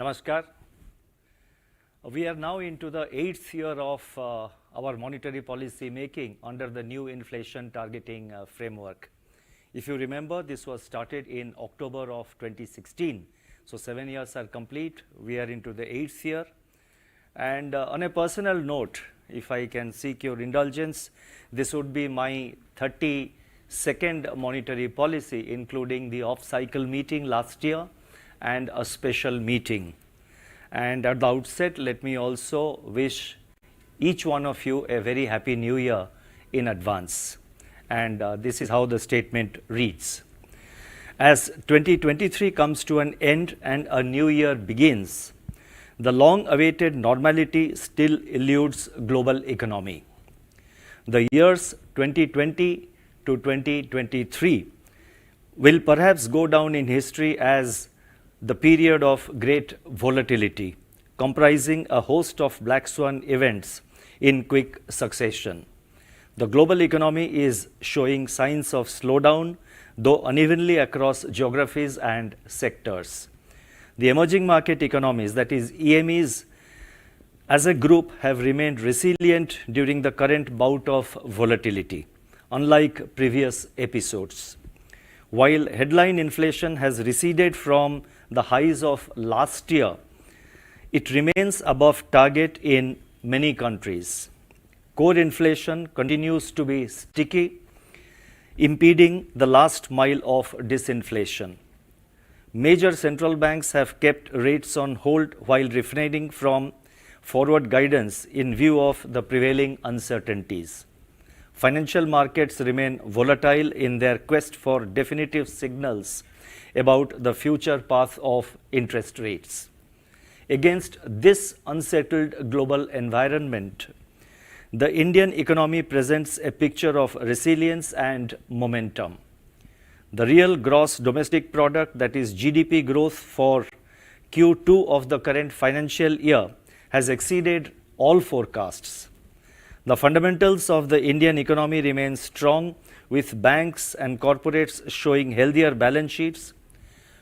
Namaskar. We are now into the 8th year of our monetary policy making under the new inflation targeting framework. If you remember, this was started in October of 2016. So 7 years are complete. We are into the 8th year. And on a personal note, if I can seek your indulgence, this would be my 32nd monetary policy, including the off-cycle meeting last year and a special meeting. And at the outset, let me also wish each one of you a very happy new year in advance. And this is how the statement reads. As 2023 comes to an end and a new year begins, the long-awaited normality still eludes global economy. The years 2020 to 2023 will perhaps go down in history as the period of great volatility, comprising a host of black swan events in quick succession. The global economy is showing signs of slowdown, though unevenly across geographies and sectors. The emerging market economies, that is EMEs, as a group have remained resilient during the current bout of volatility, unlike previous episodes. While headline inflation has receded from the highs of last year, it remains above target in many countries. Core inflation continues to be sticky, impeding the last mile of disinflation. Major central banks have kept rates on hold while refraining from forward guidance in view of the prevailing uncertainties. Financial markets remain volatile in their quest for definitive signals about the future path of interest rates. Against this unsettled global environment, the Indian economy presents a picture of resilience and momentum. The real gross domestic product, that is GDP growth for Q2 of the current financial year, has exceeded all forecasts. The fundamentals of the Indian economy remain strong, with banks and corporates showing healthier balance sheets,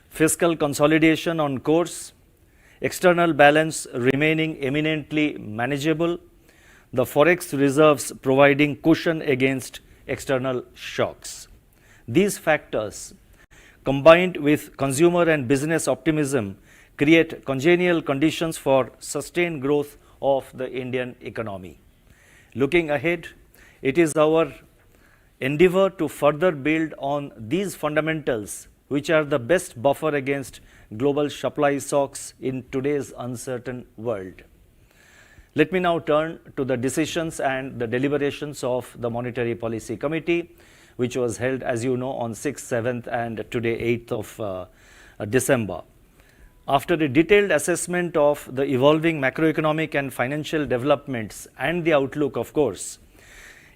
fiscal consolidation on course, external balance remaining eminently manageable, the forex reserves providing cushion against external shocks. These factors, combined with consumer and business optimism, create congenial conditions for sustained growth of the Indian economy. Looking ahead, it is our endeavor to further build on these fundamentals, which are the best buffer against global supply shocks in today's uncertain world. Let me now turn to the decisions and the deliberations of the Monetary Policy Committee, which was held, as you know, on 6th, 7th, and today 8th of December. After a detailed assessment of the evolving macroeconomic and financial developments and the outlook, of course,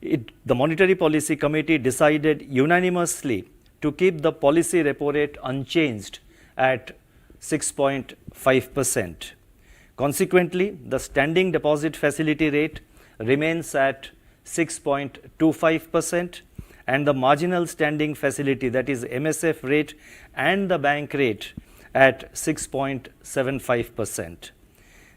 the Monetary Policy Committee decided unanimously to keep the policy repo rate unchanged at 6.5%. Consequently, the standing deposit facility rate remains at 6.25%, and the marginal standing facility, that is MSF rate, and the bank rate at 6.75%.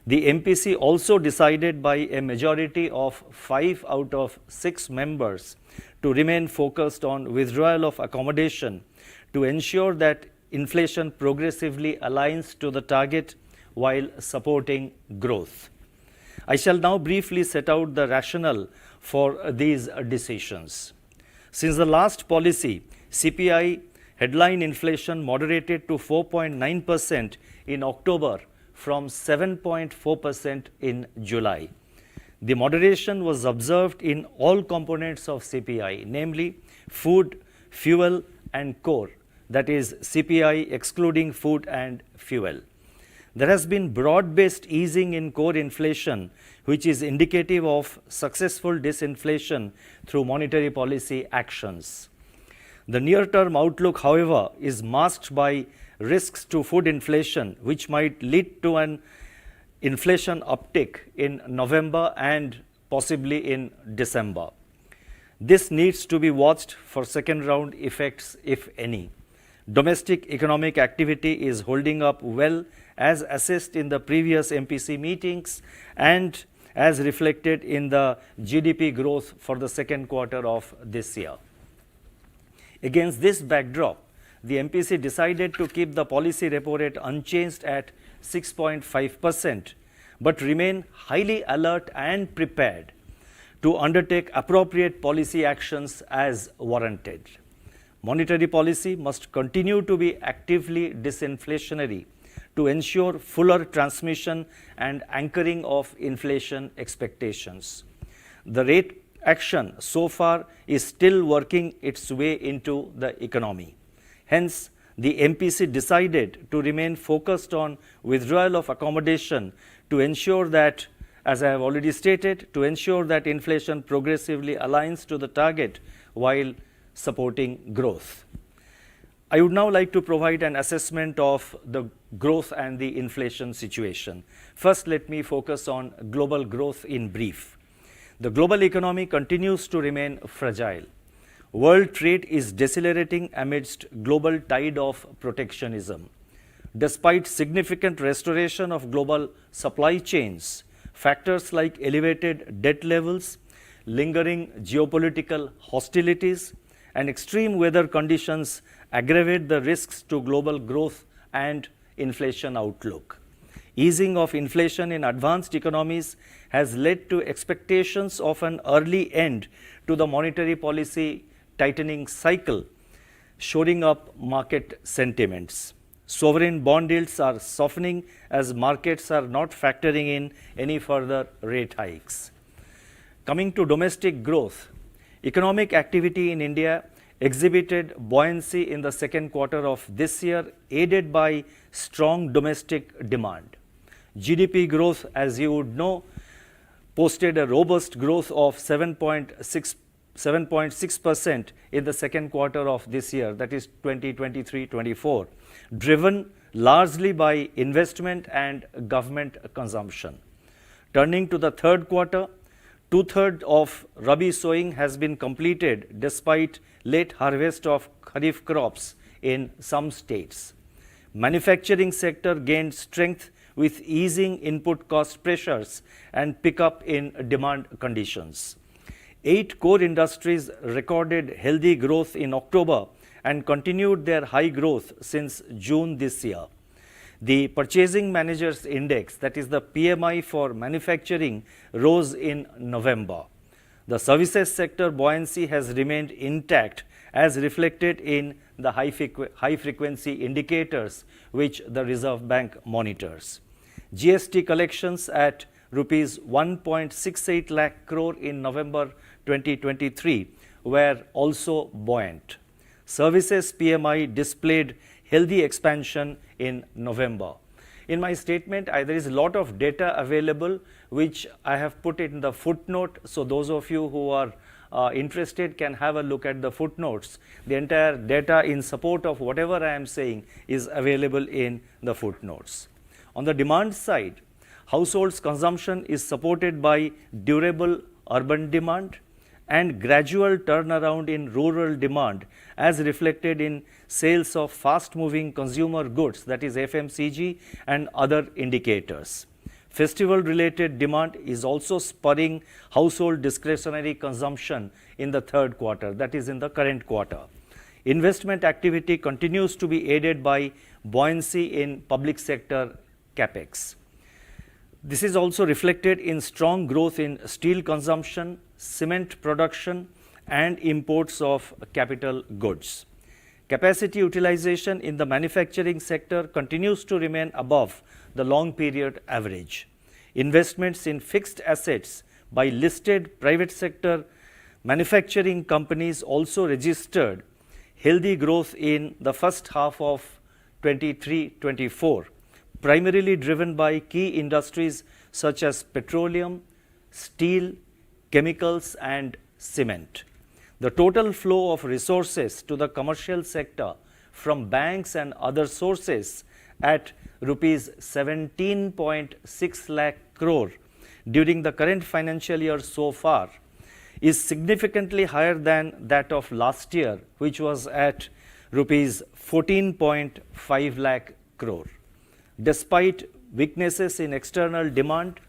The MPC also decided by a majority of 5 out of 6 members to remain focused on withdrawal of accommodation to ensure that inflation progressively aligns to the target while supporting growth. I shall now briefly set out the rationale for these decisions. Since the last policy, CPI headline inflation moderated to 4.9% in October from 7.4% in July. The moderation was observed in all components of CPI, namely food, fuel, and core, that is CPI excluding food and fuel. There has been broad-based easing in core inflation, which is indicative of successful disinflation through monetary policy actions. The near-term outlook, however, is masked by risks to food inflation, which might lead to an inflation uptick in November and possibly in December. This needs to be watched for second-round effects, if any. Domestic economic activity is holding up well as assessed in the previous MPC meetings and as reflected in the GDP growth for the second quarter of this year. Against this backdrop, the MPC decided to keep the policy repo rate unchanged at 6.5%, but remain highly alert and prepared to undertake appropriate policy actions as warranted. Monetary policy must continue to be actively disinflationary to ensure fuller transmission and anchoring of inflation expectations. The rate action so far is still working its way into the economy. Hence, the MPC decided to remain focused on withdrawal of accommodation to ensure that, as I have already stated, to ensure that inflation progressively aligns to the target while supporting growth. I would now like to provide an assessment of the growth and the inflation situation. First, let me focus on global growth in brief. The global economy continues to remain fragile. World trade is decelerating amidst global tide of protectionism. Despite significant restoration of global supply chains, factors like elevated debt levels, lingering geopolitical hostilities, and extreme weather conditions aggravate the risks to global growth and inflation outlook. Easing of inflation in advanced economies has led to expectations of an early end to the monetary policy tightening cycle, shoring up market sentiments. Sovereign bond yields are softening as markets are not factoring in any further rate hikes. Coming to domestic growth, economic activity in India exhibited buoyancy in the second quarter of this year, aided by strong domestic demand. GDP growth, as you would know, posted a robust growth of 7.6% in the second quarter of this year, that is 2023-24, driven largely by investment and government consumption. Turning to the third quarter, two-thirds of Rabi sowing has been completed despite late harvest of Kharif crops in some states. Manufacturing sector gained strength with easing input cost pressures and pickup in demand conditions. 8 core industries recorded healthy growth in October and continued their high growth since June this year. The Purchasing Managers Index, that is the PMI for manufacturing, rose in November. The services sector buoyancy has remained intact as reflected in the high frequency indicators which the Reserve Bank monitors. GST collections at rupees 1.68 lakh crore in November 2023 were also buoyant. Services PMI displayed healthy expansion in November. In my statement, there is a lot of data available which I have put in the footnote, so those of you who are interested can have a look at the footnotes. The entire data in support of whatever I am saying is available in the footnotes. On the demand side, households' consumption is supported by durable urban demand and gradual turnaround in rural demand as reflected in sales of fast-moving consumer goods, that is FMCG, and other indicators. Festival-related demand is also spurring household discretionary consumption in the third quarter, that is in the current quarter. Investment activity continues to be aided by buoyancy in public sector capex. This is also reflected in strong growth in steel consumption, cement production, and imports of capital goods. Capacity utilization in the manufacturing sector continues to remain above the long period average. Investments in fixed assets by listed private sector manufacturing companies also registered healthy growth in the first half of 23-24, primarily driven by key industries such as petroleum, steel, chemicals, and cement. The total flow of resources to the commercial sector from banks and other sources at rupees 17.6 lakh crore during the current financial year so far is significantly higher than that of last year, which was at rupees 14.5 lakh crore. Despite weaknesses in external demand,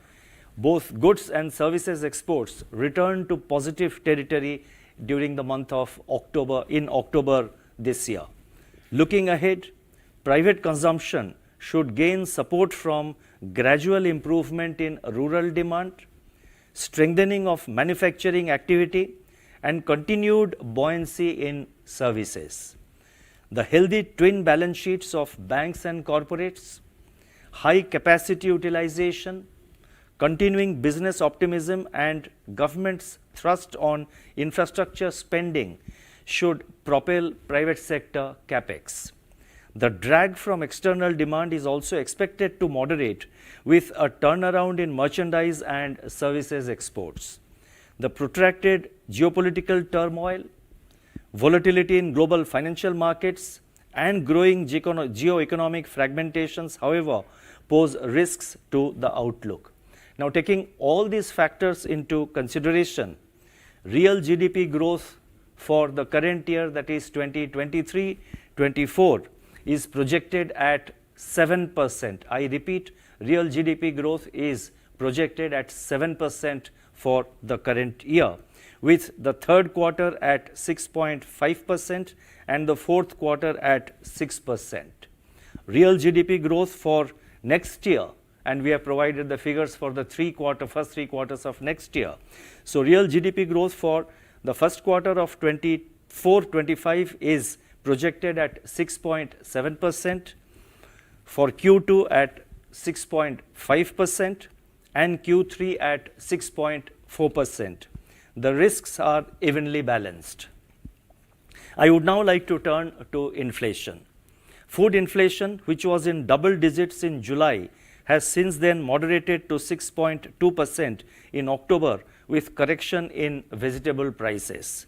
both goods and services exports returned to positive territory during the month of October this year. Looking ahead, private consumption should gain support from gradual improvement in rural demand, strengthening of manufacturing activity, and continued buoyancy in services. The healthy twin balance sheets of banks and corporates, high capacity utilization, continuing business optimism, and government's thrust on infrastructure spending should propel private sector capex. The drag from external demand is also expected to moderate with a turnaround in merchandise and services exports. The protracted geopolitical turmoil, volatility in global financial markets, and growing geoeconomic fragmentations, however, pose risks to the outlook. Now, taking all these factors into consideration, real GDP growth for the current year, that is 2023-24, is projected at 7%. I repeat, real GDP growth is projected at 7% for the current year, with the third quarter at 6.5% and the fourth quarter at 6%. Real GDP growth for next year, and we have provided the figures for the first three quarters of next year. So real GDP growth for the first quarter of 24-25 is projected at 6.7%, for Q2 at 6.5%, and Q3 at 6.4%. The risks are evenly balanced. I would now like to turn to inflation. Food inflation, which was in double digits in July, has since then moderated to 6.2% in October, with correction in vegetable prices.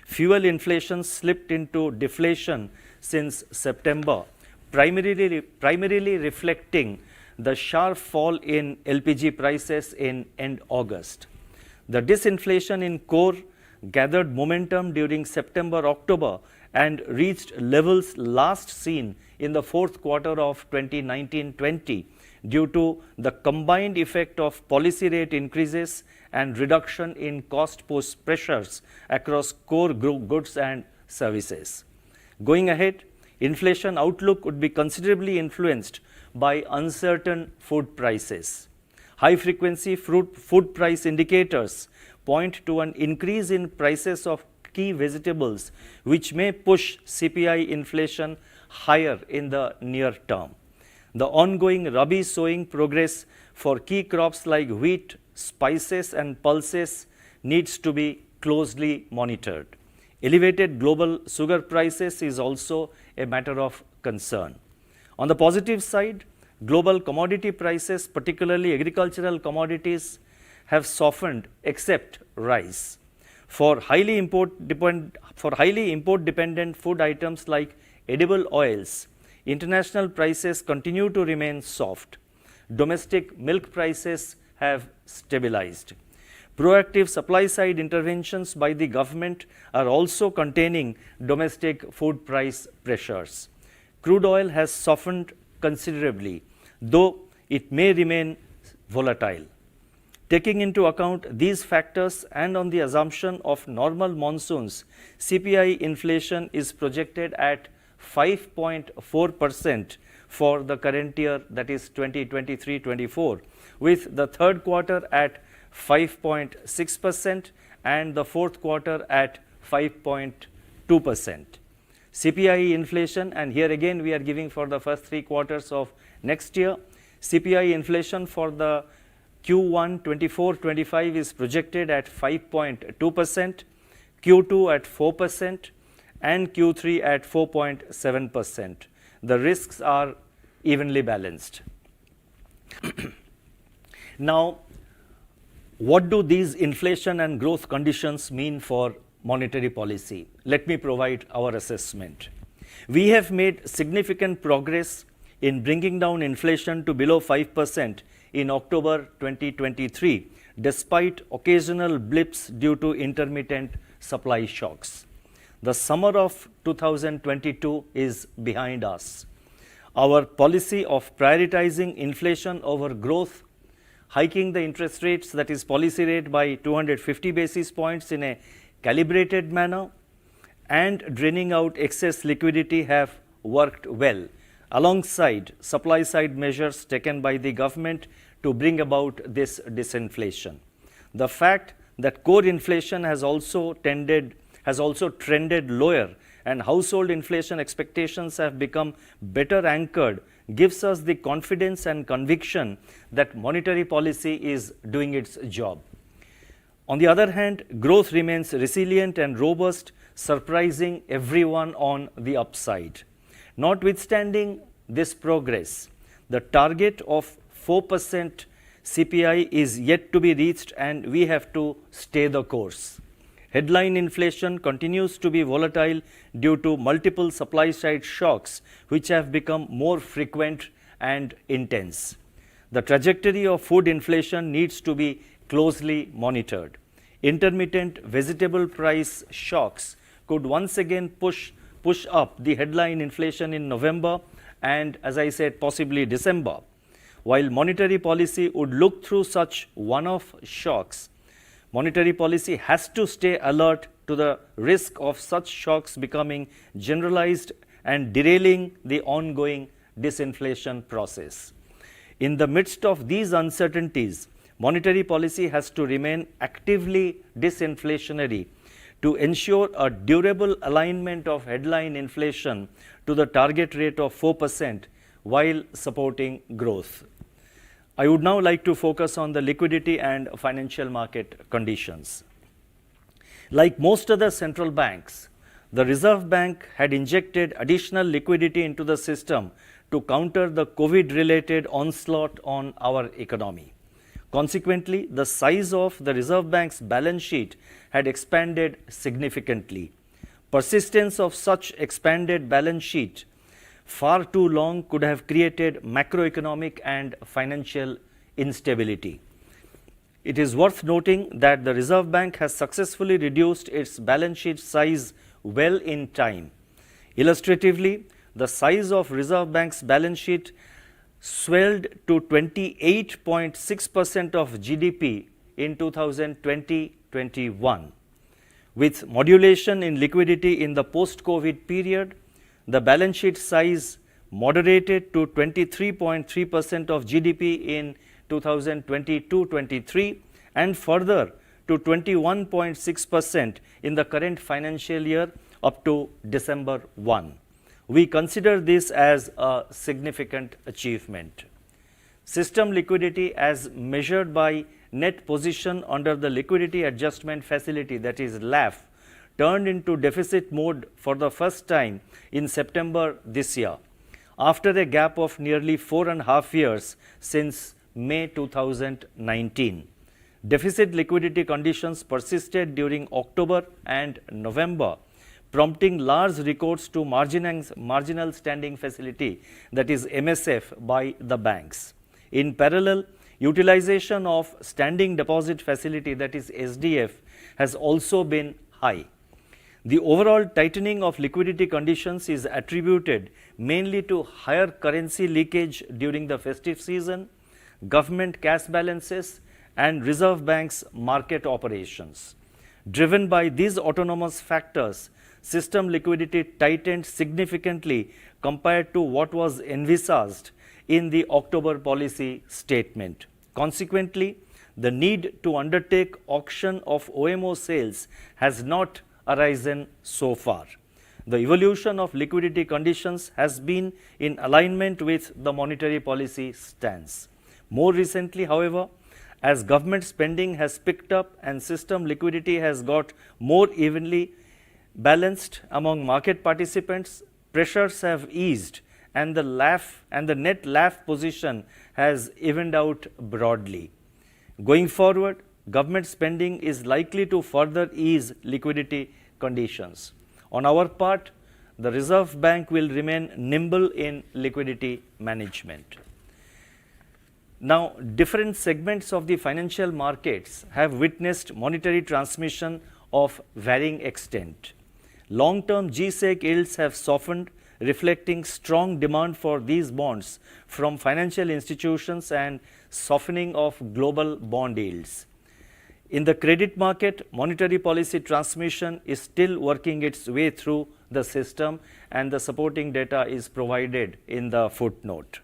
Fuel inflation slipped into deflation since September, primarily reflecting the sharp fall in LPG prices in end August. The disinflation in core gathered momentum during September-October and reached levels last seen in the fourth quarter of 2019-20 due to the combined effect of policy rate increases and reduction in cost push pressures across core goods and services. Going ahead, inflation outlook would be considerably influenced by uncertain food prices. High-frequency food price indicators point to an increase in prices of key vegetables, which may push CPI inflation higher in the near term. The ongoing Rabi sowing progress for key crops like wheat, spices, and pulses needs to be closely monitored. Elevated global sugar prices is also a matter of concern. On the positive side, global commodity prices, particularly agricultural commodities, have softened except rice. For highly import-dependent food items like edible oils, international prices continue to remain soft. Domestic milk prices have stabilized. Proactive supply-side interventions by the government are also containing domestic food price pressures. Crude oil has softened considerably, though it may remain volatile. Taking into account these factors and on the assumption of normal monsoons, CPI inflation is projected at 5.4% for the current year, that is 2023-24, with the third quarter at 5.6% and the fourth quarter at 5.2%. CPI inflation, and here again we are giving for the first three quarters of next year, CPI inflation for the Q1 24-25 is projected at 5.2%, Q2 at 4%, and Q3 at 4.7%. The risks are evenly balanced. Now, what do these inflation and growth conditions mean for monetary policy? Let me provide our assessment. We have made significant progress in bringing down inflation to below 5% in October 2023, despite occasional blips due to intermittent supply shocks. The summer of 2022 is behind us. Our policy of prioritizing inflation over growth, hiking the interest rates, that is policy rate, by 250 basis points in a calibrated manner, and draining out excess liquidity have worked well, alongside supply side measures taken by the government to bring about this disinflation. The fact that core inflation has also trended lower and household inflation expectations have become better anchored gives us the confidence and conviction that monetary policy is doing its job. On the other hand, growth remains resilient and robust, surprising everyone on the upside. Notwithstanding this progress, the target of 4% CPI is yet to be reached, and we have to stay the course. Headline inflation continues to be volatile due to multiple supply side shocks which have become more frequent and intense. The trajectory of food inflation needs to be closely monitored. Intermittent vegetable price shocks could once again push up the headline inflation in November and, as I said, possibly December. While monetary policy would look through such one-off shocks, monetary policy has to stay alert to the risk of such shocks becoming generalized and derailing the ongoing disinflation process. In the midst of these uncertainties, monetary policy has to remain actively disinflationary to ensure a durable alignment of headline inflation to the target rate of 4% while supporting growth. I would now like to focus on the liquidity and financial market conditions. Like most other central banks, the Reserve Bank had injected additional liquidity into the system to counter the COVID-related onslaught on our economy. Consequently, the size of the Reserve Bank's balance sheet had expanded significantly. Persistence of such expanded balance sheet far too long could have created macroeconomic and financial instability. It is worth noting that the Reserve Bank has successfully reduced its balance sheet size well in time. Illustratively, the size of Reserve Bank's balance sheet swelled to 28.6% of GDP in 2020-21. With modulation in liquidity in the post-COVID period, the balance sheet size moderated to 23.3% of GDP in 2022-23 and further to 21.6% in the current financial year up to December 1. We consider this as a significant achievement. System liquidity as measured by net position under the Liquidity Adjustment Facility, that is LAF, turned into deficit mode for the first time in September this year, after a gap of nearly 4.5 years since May 2019. Deficit liquidity conditions persisted during October and November, prompting large recourse to marginal standing facility, that is MSF, by the banks. In parallel, utilization of standing deposit facility, that is SDF, has also been high. The overall tightening of liquidity conditions is attributed mainly to higher currency leakage during the festive season, government cash balances, and Reserve Bank's market operations. Driven by these autonomous factors, system liquidity tightened significantly compared to what was envisaged in the October policy statement. Consequently, the need to undertake auction of OMO sales has not arisen so far. The evolution of liquidity conditions has been in alignment with the monetary policy stance. More recently, however, as government spending has picked up and system liquidity has got more evenly balanced among market participants, pressures have eased and the net LAF position has evened out broadly. Going forward, government spending is likely to further ease liquidity conditions. On our part, the Reserve Bank will remain nimble in liquidity management. Now, different segments of the financial markets have witnessed monetary transmission of varying extent. Long-term G-Sec yields have softened, reflecting strong demand for these bonds from financial institutions and softening of global bond yields. In the credit market, monetary policy transmission is still working its way through the system, and the supporting data is provided in the footnote.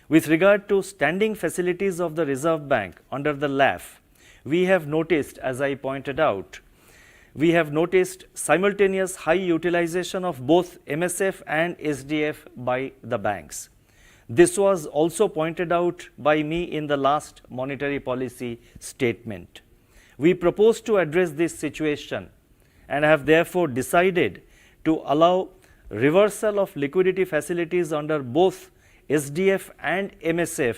With regard to standing facilities of the Reserve Bank under the LAF, we have noticed, as I pointed out, we have noticed simultaneous high utilization of both MSF and SDF by the banks. This was also pointed out by me in the last monetary policy statement. We propose to address this situation and have therefore decided to allow reversal of liquidity facilities under both SDF and MSF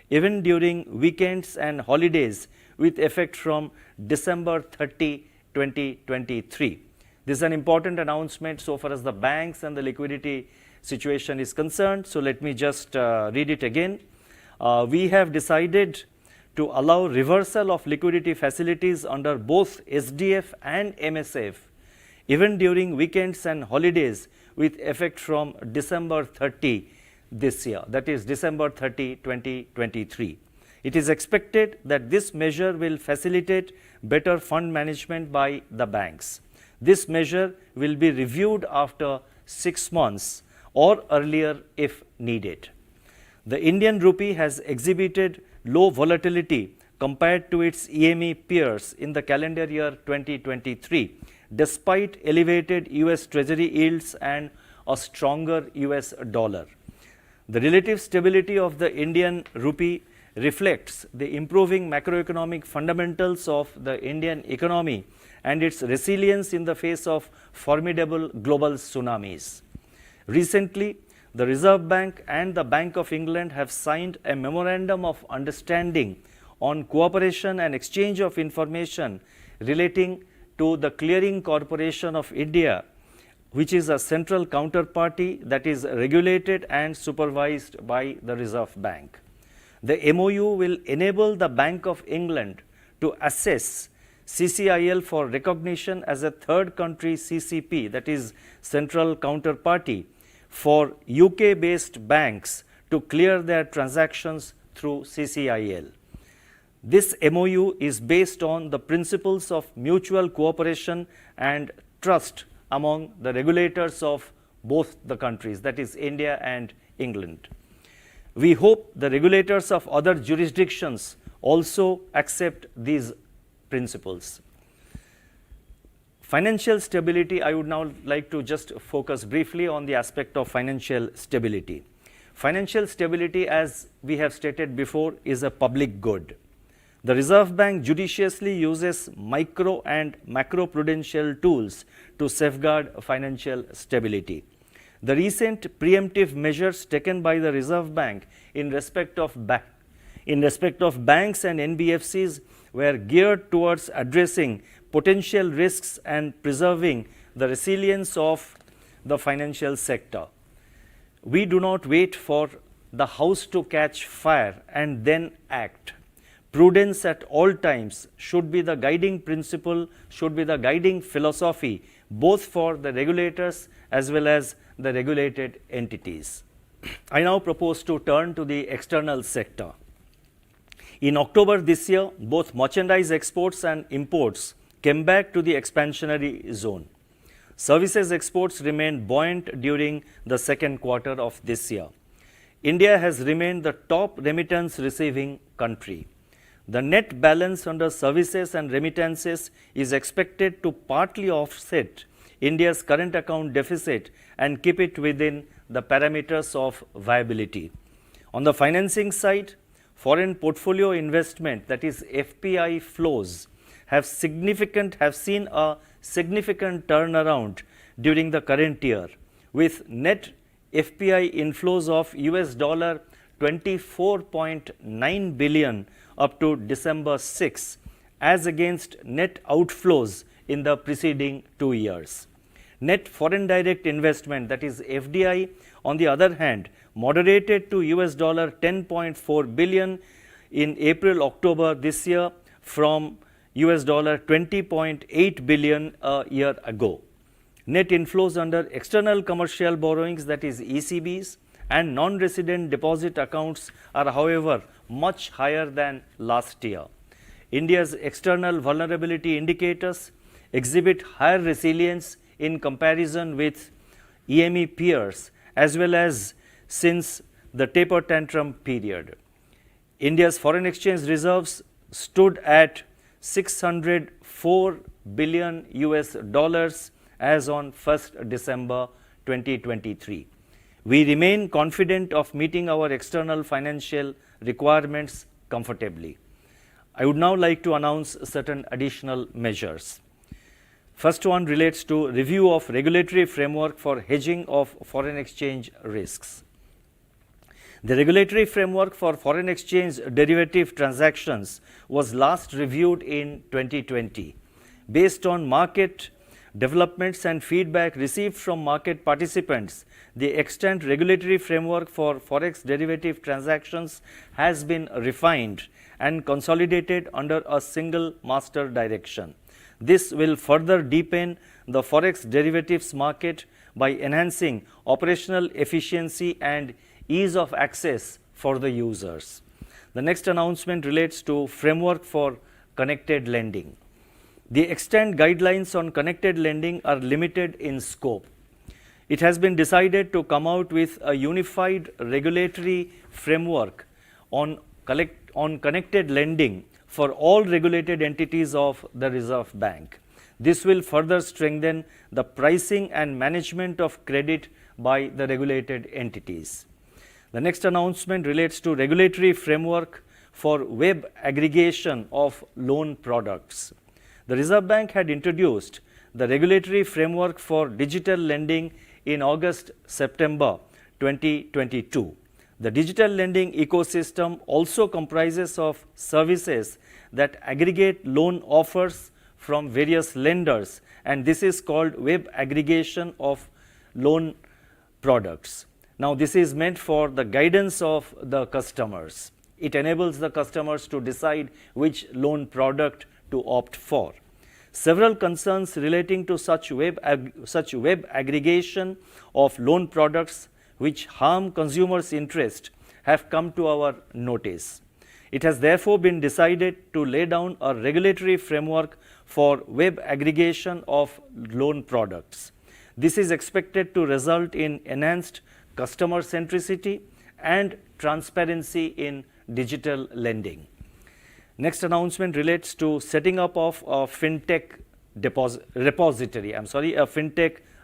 even during weekends and holidays with effect from December 30, 2023. This is an important announcement so far as the banks and the liquidity situation is concerned. So let me just read it again. We have decided to allow reversal of liquidity facilities under both SDF and MSF even during weekends and holidays with effect from December 30 this year, that is December 30, 2023. It is expected that this measure will facilitate better fund management by the banks. This measure will be reviewed after 6 months or earlier if needed. The Indian rupee has exhibited low volatility compared to its EME peers in the calendar year 2023, despite elevated US Treasury yields and a stronger US dollar. The relative stability of the Indian rupee reflects the improving macroeconomic fundamentals of the Indian economy and its resilience in the face of formidable global tsunamis. Recently, the Reserve Bank and the Bank of England have signed a memorandum of understanding on cooperation and exchange of information relating to the Clearing Corporation of India, which is a central counterparty that is regulated and supervised by the Reserve Bank. The MOU will enable the Bank of England to assess CCIL for recognition as a third country CCP, that is central counterparty, for UK-based banks to clear their transactions through CCIL. This MOU is based on the principles of mutual cooperation and trust among the regulators of both the countries, that is India and England. We hope the regulators of other jurisdictions also accept these principles. Financial stability, I would now like to just focus briefly on the aspect of financial stability. Financial stability, as we have stated before, is a public good. The Reserve Bank judiciously uses micro and macroprudential tools to safeguard financial stability. The recent preemptive measures taken by the Reserve Bank in respect of banks and NBFCs were geared towards addressing potential risks and preserving the resilience of the financial sector. We do not wait for the house to catch fire and then act. Prudence at all times should be the guiding principle, should be the guiding philosophy, both for the regulators as well as the regulated entities. I now propose to turn to the external sector. In October this year, both merchandise exports and imports came back to the expansionary zone. Services exports remained buoyant during the second quarter of this year. India has remained the top remittance receiving country. The net balance under services and remittances is expected to partly offset India's current account deficit and keep it within the parameters of viability. On the financing side, foreign portfolio investment, that is FPI flows, have seen a significant turnaround during the current year, with net FPI inflows of US $24.9 billion up to December 6, as against net outflows in the preceding 2 years. Net foreign direct investment, that is FDI, on the other hand, moderated to US $10.4 billion in April-October this year from US $20.8 billion a year ago. Net inflows under external commercial borrowings, that is ECBs, and non-resident deposit accounts are, however, much higher than last year. India's external vulnerability indicators exhibit higher resilience in comparison with EME peers as well as since the taper tantrum period. India's foreign exchange reserves stood at $604 billion as on 1st December 2023. We remain confident of meeting our external financial requirements comfortably. I would now like to announce certain additional measures. First one relates to review of regulatory framework for hedging of foreign exchange risks. The regulatory framework for foreign exchange derivative transactions was last reviewed in 2020. Based on market developments and feedback received from market participants, the extant regulatory framework for forex derivative transactions has been refined and consolidated under a single master direction. This will further deepen the forex derivatives market by enhancing operational efficiency and ease of access for the users. The next announcement relates to framework for connected lending. The extant guidelines on connected lending are limited in scope. It has been decided to come out with a unified regulatory framework on connected lending for all regulated entities of the Reserve Bank. This will further strengthen the pricing and management of credit by the regulated entities. The next announcement relates to regulatory framework for web aggregation of loan products. The Reserve Bank had introduced the regulatory framework for digital lending in August-September 2022. The digital lending ecosystem also comprises of services that aggregate loan offers from various lenders, and this is called web aggregation of loan products. Now, this is meant for the guidance of the customers. It enables the customers to decide which loan product to opt for. Several concerns relating to such web aggregation of loan products which harm consumers' interest have come to our notice. It has therefore been decided to lay down a regulatory framework for web aggregation of loan products. This is expected to result in enhanced customer centricity and transparency in digital lending. Next announcement relates to setting up of a fintech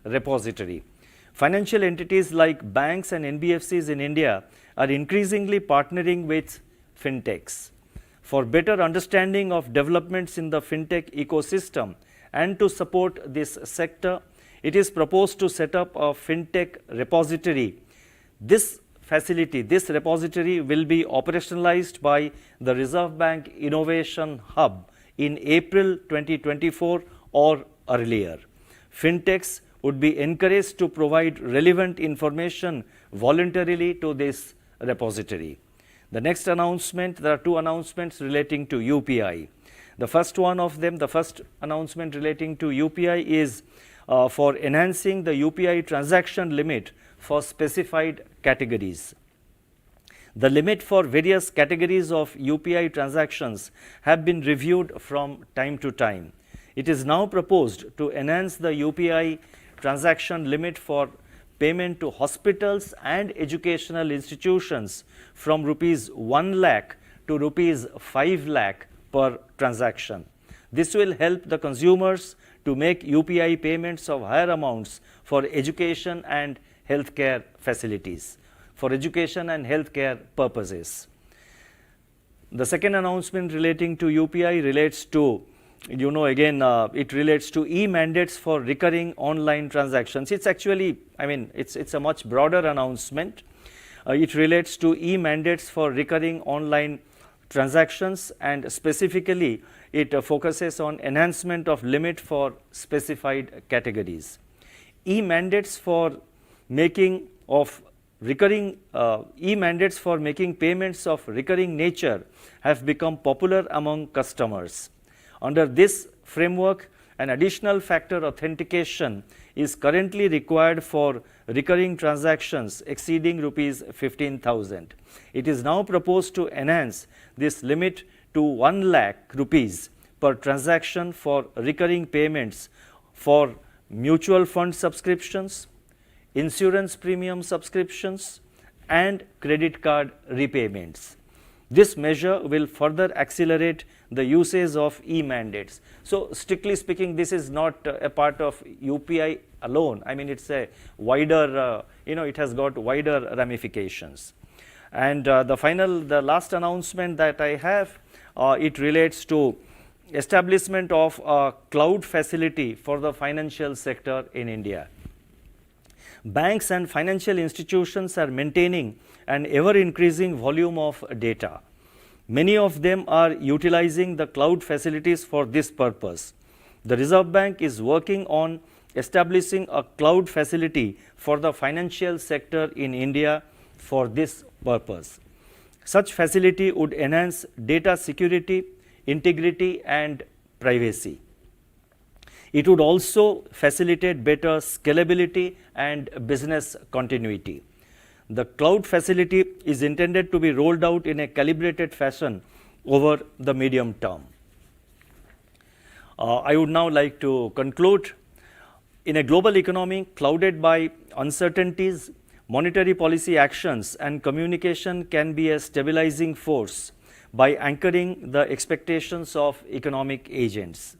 repository. Financial entities like banks and NBFCs in India are increasingly partnering with fintechs. For better understanding of developments in the fintech ecosystem and to support this sector, it is proposed to set up a fintech repository. This repository will be operationalized by the Reserve Bank Innovation Hub in April 2024 or earlier. Fintechs would be encouraged to provide relevant information voluntarily to this repository. The next announcement, there are two announcements relating to UPI. The first announcement relating to UPI is for enhancing the UPI transaction limit for specified categories. The limit for various categories of UPI transactions have been reviewed from time to time. It is now proposed to enhance the UPI transaction limit for payment to hospitals and educational institutions from rupees 1 lakh to rupees 5 lakh per transaction. This will help the consumers to make UPI payments of higher amounts for education and healthcare facilities, for education and healthcare purposes. The second announcement relating to UPI relates to, it relates to e-mandates for recurring online transactions. It's actually, it's a much broader announcement. It relates to e-mandates for recurring online transactions, and specifically it focuses on enhancement of limit for specified categories. E-mandates for making payments of recurring nature have become popular among customers. Under this framework, an additional factor authentication is currently required for recurring transactions exceeding rupees 15,000. It is now proposed to enhance this limit to 1 lakh rupees per transaction for recurring payments for mutual fund subscriptions, insurance premium subscriptions, and credit card repayments. This measure will further accelerate the usage of e-mandates. So strictly speaking, this is not a part of UPI alone. I mean, it's a wider, it has got wider ramifications. And the last announcement that I have, it relates to establishment of a cloud facility for the financial sector in India. Banks and financial institutions are maintaining an ever-increasing volume of data. Many of them are utilizing the cloud facilities for this purpose. The Reserve Bank is working on establishing a cloud facility for the financial sector in India for this purpose. Such facility would enhance data security, integrity, and privacy. It would also facilitate better scalability and business continuity. The cloud facility is intended to be rolled out in a calibrated fashion over the medium term. I would now like to conclude. In a global economy clouded by uncertainties, monetary policy actions and communication can be a stabilizing force by anchoring the expectations of economic agents.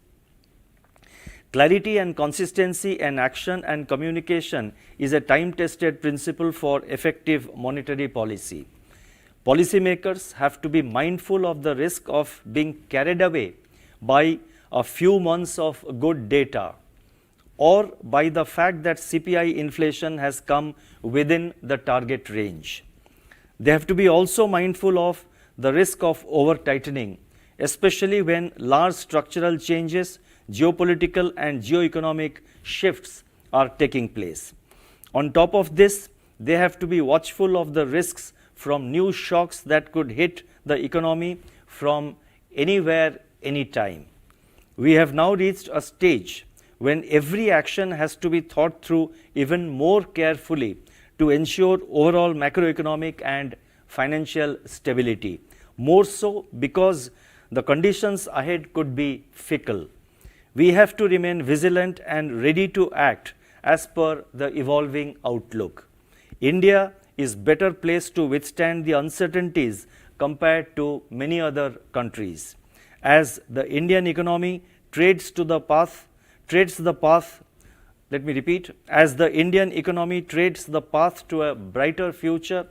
Clarity and consistency in action and communication is a time-tested principle for effective monetary policy. Policymakers have to be mindful of the risk of being carried away by a few months of good data or by the fact that CPI inflation has come within the target range. They have to be also mindful of the risk of over-tightening, especially when large structural changes, geopolitical and geoeconomic shifts are taking place. On top of this, they have to be watchful of the risks from new shocks that could hit the economy from anywhere, anytime. We have now reached a stage when every action has to be thought through even more carefully to ensure overall macroeconomic and financial stability, more so because the conditions ahead could be fickle. We have to remain vigilant and ready to act as per the evolving outlook. India is better placed to withstand the uncertainties compared to many other countries, as the Indian economy trades the path, let me repeat, as the Indian economy trades the path to a brighter future.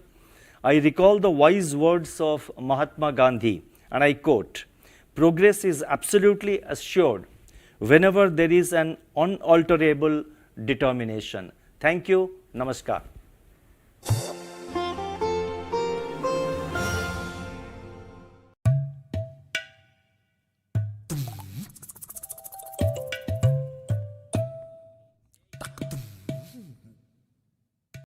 I recall the wise words of Mahatma Gandhi, and I quote, "Progress is absolutely assured whenever there is an unalterable determination." Thank you. Namaskar.